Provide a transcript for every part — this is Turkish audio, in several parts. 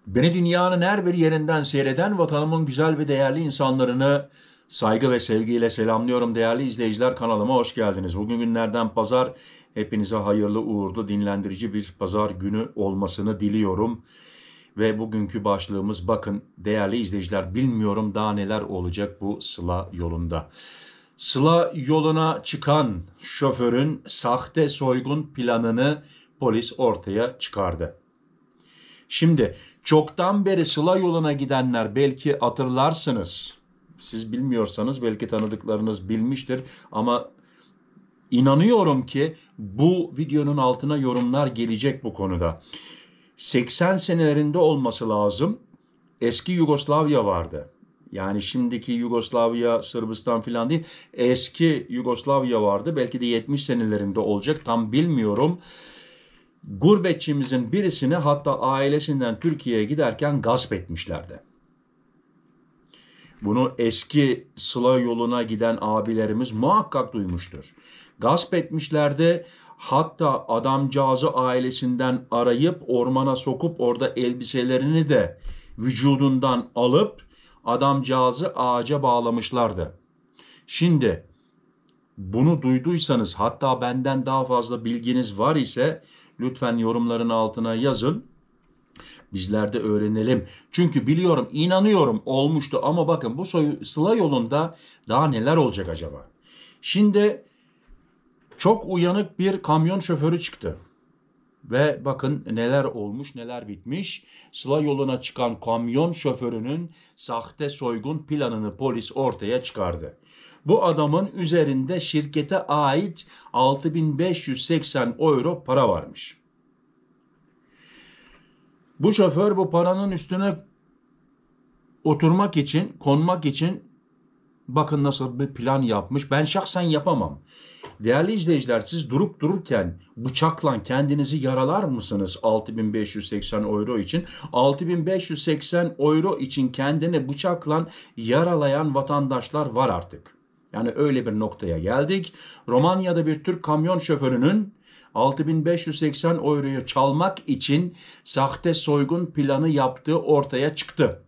Beni dünyanın her bir yerinden seyreden vatanımın güzel ve değerli insanlarını saygı ve sevgiyle selamlıyorum. Değerli izleyiciler, kanalıma hoş geldiniz. Bugün günlerden pazar, hepinize hayırlı uğurlu dinlendirici bir pazar günü olmasını diliyorum. Ve bugünkü başlığımız, bakın değerli izleyiciler, bilmiyorum daha neler olacak bu Sıla yolunda. Sıla yoluna çıkan şoförün sahte soygun planını polis ortaya çıkardı. Şimdi çoktan beri Sıla yoluna gidenler belki hatırlarsınız. Siz bilmiyorsanız belki tanıdıklarınız bilmiştir ama inanıyorum ki bu videonun altına yorumlar gelecek bu konuda. 80 senelerinde olması lazım. Eski Yugoslavya vardı. Yani şimdiki Yugoslavya, Sırbistan falan değil. Eski Yugoslavya vardı. Belki de 70 senelerinde olacak. Tam bilmiyorum. Gurbetçimizin birisini, hatta ailesinden Türkiye'ye giderken gasp etmişlerdi. Bunu eski Sıla yoluna giden abilerimiz muhakkak duymuştur. Gasp etmişlerdi. Hatta adamcağızı ailesinden arayıp ormana sokup orada elbiselerini de vücudundan alıp adamcağızı ağaca bağlamışlardı. Şimdi bunu duyduysanız, hatta benden daha fazla bilginiz var ise lütfen yorumların altına yazın. Bizler de öğrenelim. Çünkü biliyorum, inanıyorum olmuştu ama bakın bu Sıla yolunda daha neler olacak acaba? Şimdi çok uyanık bir kamyon şoförü çıktı. Ve bakın neler olmuş, neler bitmiş. Sıla yoluna çıkan kamyon şoförünün sahte soygun planını polis ortaya çıkardı. Bu adamın üzerinde şirkete ait 6.580 euro para varmış. Bu şoför bu paranın üstüne oturmak için, konmak için bakın nasıl bir plan yapmış. Ben şahsen yapamam. Değerli izleyiciler, siz durup dururken bıçakla kendinizi yaralar mısınız 6.580 euro için? 6.580 euro için kendini bıçakla yaralayan vatandaşlar var artık. Yani öyle bir noktaya geldik. Romanya'da bir Türk kamyon şoförünün 6.580 euroyu çalmak için sahte soygun planı yaptığı ortaya çıktı.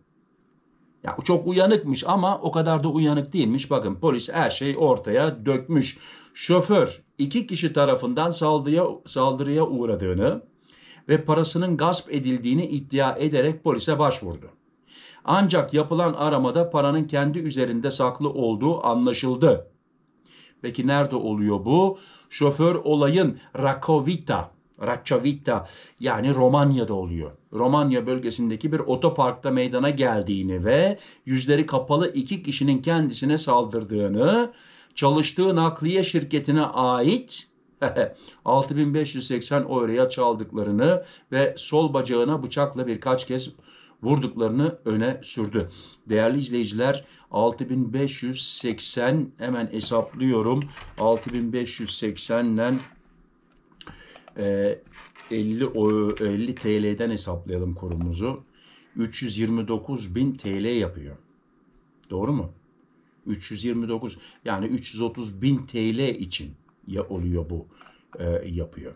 Ya çok uyanıkmış ama o kadar da uyanık değilmiş. Bakın polis her şeyi ortaya dökmüş. Şoför 2 kişi tarafından saldırıya uğradığını ve parasının gasp edildiğini iddia ederek polise başvurdu. Ancak yapılan aramada paranın kendi üzerinde saklı olduğu anlaşıldı. Peki nerede oluyor bu? Şoför olayın Rakovita yani Romanya'da oluyor. Romanya bölgesindeki bir otoparkta meydana geldiğini ve yüzleri kapalı 2 kişinin kendisine saldırdığını, çalıştığı nakliye şirketine ait 6.580 euroya çaldıklarını ve sol bacağına bıçakla birkaç kez vurduklarını öne sürdü. Değerli izleyiciler, 6.580 hemen hesaplıyorum. 6.580'den 50 TL'den hesaplayalım kurumuzu. 329.000 TL yapıyor. Doğru mu? 329, yani 330.000 TL için oluyor bu yapıyor.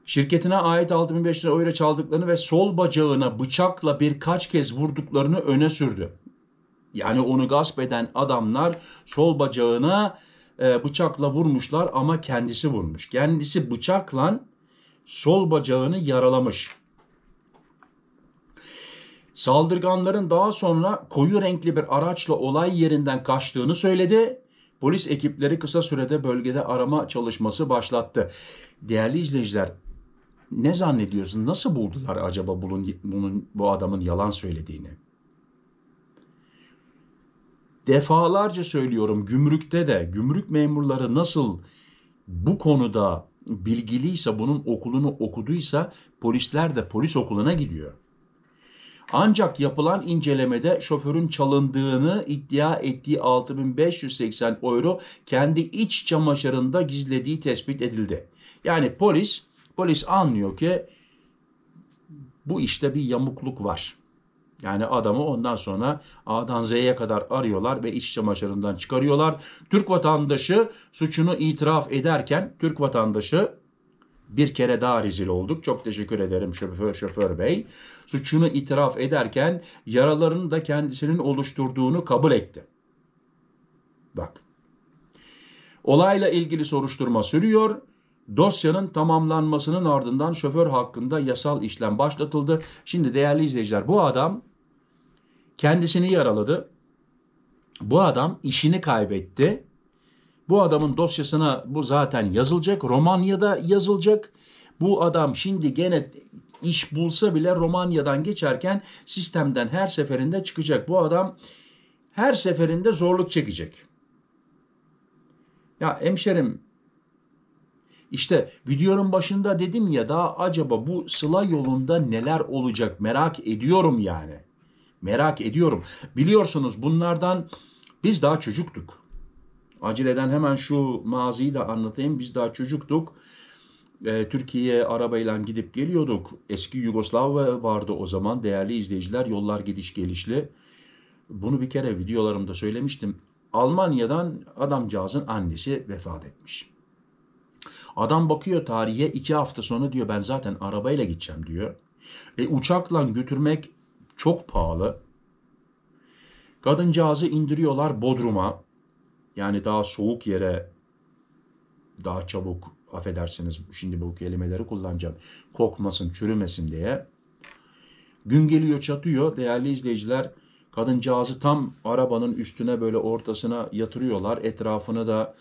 Şirketine ait 6.500 euro çaldıklarını ve sol bacağına bıçakla birkaç kez vurduklarını öne sürdü. Yani onu gasp eden adamlar sol bacağına bıçakla vurmuşlar ama kendisi vurmuş. Kendisi bıçakla sol bacağını yaralamış. Saldırganların daha sonra koyu renkli bir araçla olay yerinden kaçtığını söyledi. Polis ekipleri kısa sürede bölgede arama çalışması başlattı. Değerli izleyiciler, ne zannediyorsunuz? Nasıl buldular acaba bu adamın yalan söylediğini? Defalarca söylüyorum, gümrükte de gümrük memurları nasıl bu konuda bilgiliyse, bunun okulunu okuduysa polisler de polis okuluna gidiyor. Ancak yapılan incelemede şoförün çalındığını iddia ettiği 6.580 euro kendi iç çamaşırında gizlediği tespit edildi. Yani polis anlıyor ki bu işte bir yamukluk var. Yani adamı ondan sonra A'dan Z'ye kadar arıyorlar ve iç çamaşırından çıkarıyorlar. Türk vatandaşı suçunu itiraf ederken Türk vatandaşı Bir kere daha rezil olduk. Çok teşekkür ederim şoför bey. Suçunu itiraf ederken yaralarını da kendisinin oluşturduğunu kabul etti. Bak. Olayla ilgili soruşturma sürüyor. Dosyanın tamamlanmasının ardından şoför hakkında yasal işlem başlatıldı. Şimdi değerli izleyiciler, bu adam kendisini yaraladı. Bu adam işini kaybetti. Bu adamın dosyasına bu zaten yazılacak. Romanya'da yazılacak. Bu adam şimdi gene iş bulsa bile Romanya'dan geçerken sistemden her seferinde çıkacak. Bu adam her seferinde zorluk çekecek. Ya hemşerim, işte videonun başında dedim ya, daha acaba bu Sıla yolunda neler olacak merak ediyorum yani. Merak ediyorum. Biliyorsunuz bunlardan biz daha çocuktuk. Aceleden hemen şu maziyi de anlatayım. Biz daha çocuktuk. Türkiye'ye arabayla gidip geliyorduk. Eski Yugoslavya vardı o zaman değerli izleyiciler. Yollar gidiş gelişli. Bunu bir kere videolarımda söylemiştim. Almanya'dan adamcağızın annesi vefat etmiş. Adam bakıyor tarihe, 2 hafta sonra diyor ben zaten arabayla gideceğim diyor. Uçakla götürmek çok pahalı. Kadıncağızı indiriyorlar Bodrum'a. Yani daha soğuk yere, daha çabuk, affedersiniz şimdi bu kelimeleri kullanacağım, kokmasın, çürümesin diye. Gün geliyor çatıyor değerli izleyiciler. Kadıncağızı tam arabanın üstüne böyle ortasına yatırıyorlar. Etrafını da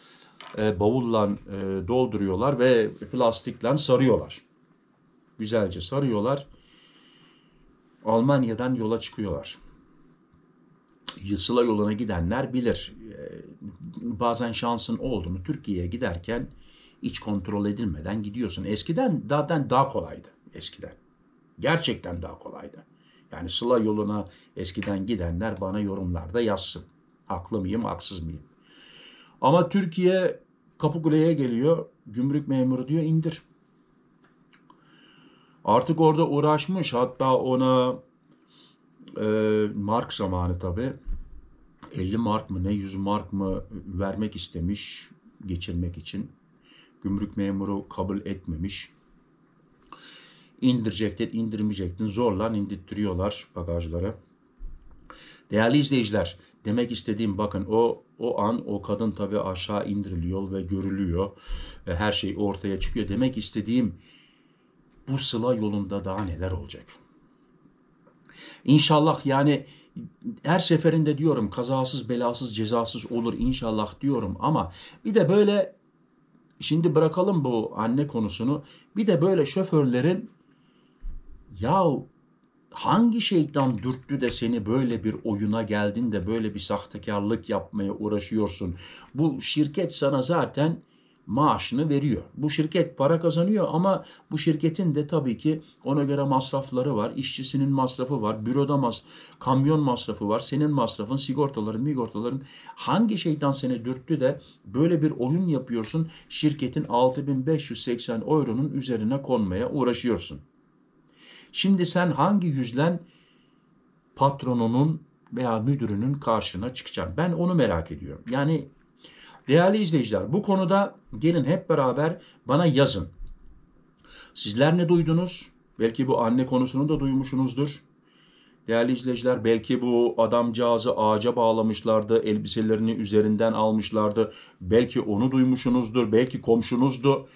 bavulla dolduruyorlar ve plastikle sarıyorlar. Güzelce sarıyorlar. Almanya'dan yola çıkıyorlar. Sıla yoluna gidenler bilir. Bazen şansın oldu mu Türkiye'ye giderken hiç kontrol edilmeden gidiyorsun. Eskiden zaten daha kolaydı. Eskiden. Gerçekten daha kolaydı. Yani Sıla yoluna eskiden gidenler bana yorumlarda yazsın. Haklı mıyım, haksız mıyım? Ama Türkiye Kapıkule'ye geliyor. Gümrük memuru diyor indir. Artık orada uğraşmış. Hatta ona mark zamanı tabii. 50 mark mı ne 100 mark mı vermek istemiş geçirmek için. Gümrük memuru kabul etmemiş. İndirecektin, indirmeyecektin. Zorla indirttiriyorlar bagajları. Değerli izleyiciler, demek istediğim bakın o an o kadın tabii aşağı indiriliyor ve görülüyor. Her şey ortaya çıkıyor. Demek istediğim bu Sıla yolunda daha neler olacak? İnşallah yani her seferinde diyorum kazasız belasız cezasız olur inşallah diyorum ama bir de böyle şimdi bırakalım bu anne konusunu, bir de böyle şoförlerin yahu hangi şeytan dürttü de seni böyle bir oyuna geldin de böyle bir sahtekarlık yapmaya uğraşıyorsun? Bu şirket sana zaten maaşını veriyor. Bu şirket para kazanıyor ama bu şirketin de tabii ki ona göre masrafları var. İşçisinin masrafı var, büroda kamyon masrafı var, senin masrafın, sigortaların. Hangi şeytan seni dürttü de böyle bir oyun yapıyorsun? Şirketin 6.580 euronun üzerine konmaya uğraşıyorsun. Şimdi sen hangi yüzlen patronunun veya müdürünün karşına çıkacaksın? Ben onu merak ediyorum. Yani değerli izleyiciler, bu konuda gelin hep beraber bana yazın. Sizler ne duydunuz? Belki bu anne konusunu da duymuşsunuzdur. Değerli izleyiciler, belki bu adamcağızı ağaca bağlamışlardı, elbiselerini üzerinden almışlardı. Belki onu duymuşsunuzdur, belki komşunuzdu.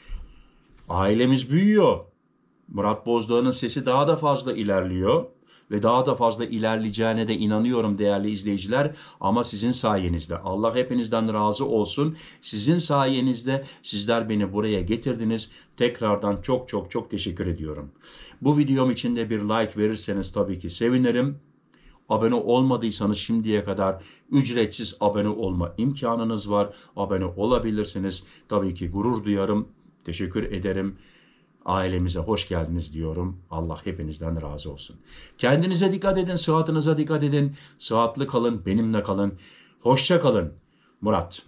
Ailemiz büyüyor. Murat Bozdağ'ın sesi daha da fazla ilerliyor ve daha da fazla ilerleyeceğine de inanıyorum değerli izleyiciler. Ama sizin sayenizde, Allah hepinizden razı olsun. Sizin sayenizde sizler beni buraya getirdiniz. Tekrardan çok çok çok teşekkür ediyorum. Bu videom için de bir like verirseniz tabii ki sevinirim. Abone olmadıysanız şimdiye kadar ücretsiz abone olma imkanınız var. Abone olabilirsiniz. Tabii ki gurur duyarım. Teşekkür ederim. Ailemize hoş geldiniz diyorum. Allah hepinizden razı olsun. Kendinize dikkat edin, sıhhatinize dikkat edin. Sıhhatli kalın, benimle kalın. Hoşça kalın. Murat.